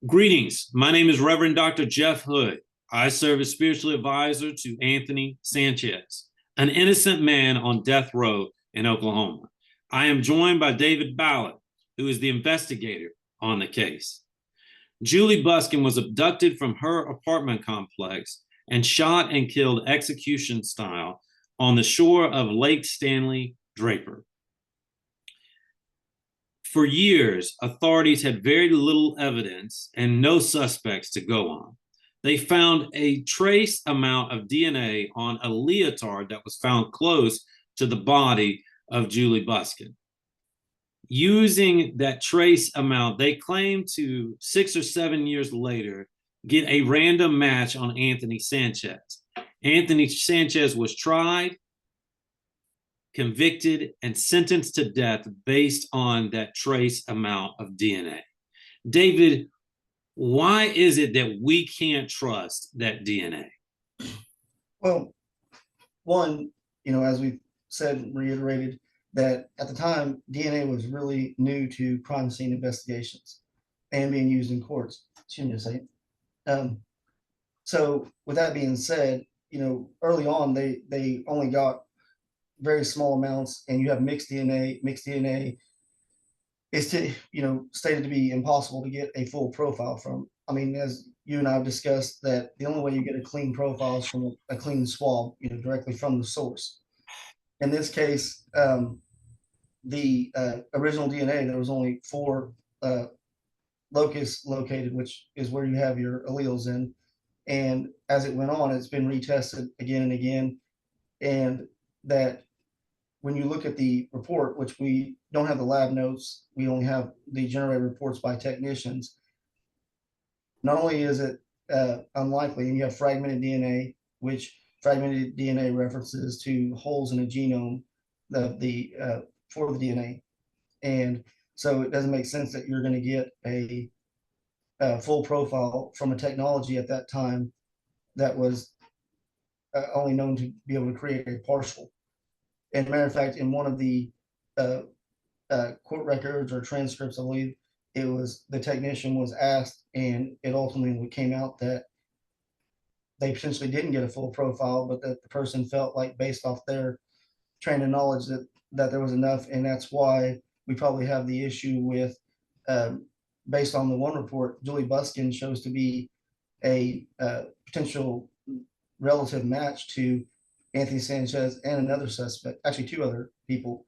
Greetings. My name is Reverend Dr. Jeff Hood. I serve as spiritual advisor to Anthony Sanchez, an innocent man on death row in Oklahoma. I am joined by David Ballard, who is the investigator on the case. Julie Buskin was abducted from her apartment complex and shot and killed execution style on the shore of Lake Stanley Draper. For years, authorities had very little evidence and no suspects to go on. They found a trace amount of DNA on a leotard that was found close to the body of Julie Buskin. Using that trace amount, they claimed to 6 or 7 years later get a random match on Anthony Sanchez. Anthony Sanchez was tried, convicted, and sentenced to death based on that trace amount of DNA. David, why is it that we can't trust that DNA? Well, one, as we've said and reiterated, that at the time, DNA was really new to crime scene investigations and being used in courts. So with that being said, early on, they only got very small amounts, and you have mixed DNA. Mixed DNA is stated to be impossible to get a full profile from. I mean, as you and I have discussed, that the only way you get a clean profile is from a clean swab, directly from the source. In this case, the original DNA, there was only 4 locus located, which is where you have your alleles in. And as it went on, it's been retested again and again. And that when you look at the report, which we don't have the lab notes, we only have the generated reports by technicians. Not only is it unlikely, and you have fragmented DNA, which fragmented DNA references to holes in a genome for the DNA. And so it doesn't make sense that you're going to get a full profile from a technology at that time that was only known to be able to create a partial. And matter of fact, in one of the court records or transcripts, I believe it was, the technician was asked, and it ultimately came out that they potentially didn't get a full profile, but that the person felt like, based off their training knowledge, that there was enough. And that's why we probably have the issue with, based on the one report, Julie Buskin shows to be a potential relative match to Anthony Sanchez and another suspect, actually 2 other people.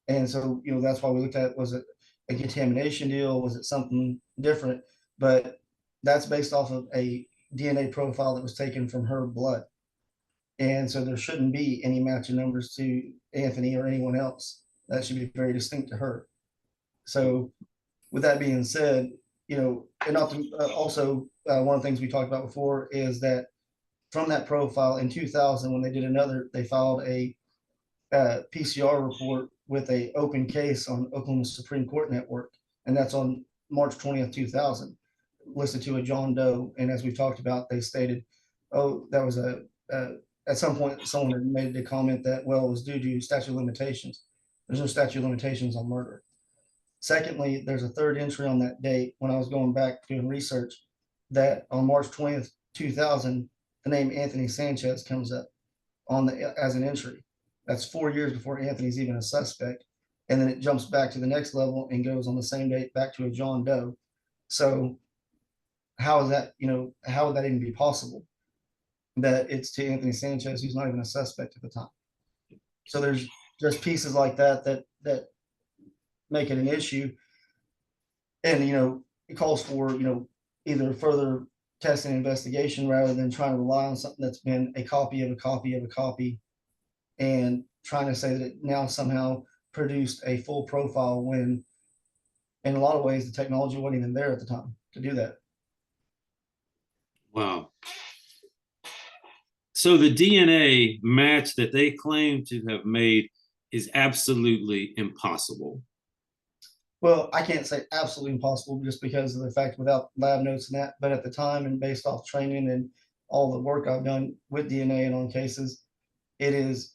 And so, that's why we looked at, was it a contamination deal? Was it something different? But that's based off of a DNA profile that was taken from her blood. And so there shouldn't be any matching numbers to Anthony or anyone else. That should be very distinct to her. So with that being said, and not to, also one of the things we talked about before is that from that profile in 2000, when they filed a PCR report with a open case on Oklahoma Supreme Court Network, and that's on March 20th, 2000, listed to a John Doe. And as we've talked about, they stated, oh, that was at some point, someone had made the comment that, well, it was due to statute of limitations. There's no statute of limitations on murder. Secondly, there's a third entry on that date when I was going back doing research, that on March 20th, 2000, the name Anthony Sanchez comes up as an entry. That's 4 years before Anthony's even a suspect. And then it jumps back to the next level and goes on the same date back to a John Doe. So how is that, how would that even be possible? That it's to Anthony Sanchez, who's not even a suspect at the time. So there's just pieces like that make it an issue. And, it calls for, either further testing and investigation rather than trying to rely on something that's been a copy of a copy of a copy, and trying to say that it now somehow produced a full profile, when in a lot of ways the technology wasn't even there at the time to do that. Wow. So the DNA match that they claim to have made is absolutely impossible. Well, I can't say absolutely impossible just because of the fact without lab notes and that, but at the time, and based off training and all the work I've done with DNA and on cases, it is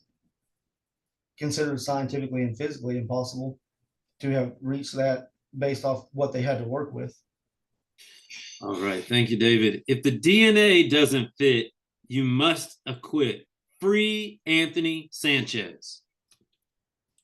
considered scientifically and physically impossible to have reached that based off what they had to work with. All right. Thank you, David. If the DNA doesn't fit, you must acquit. Free Anthony Sanchez.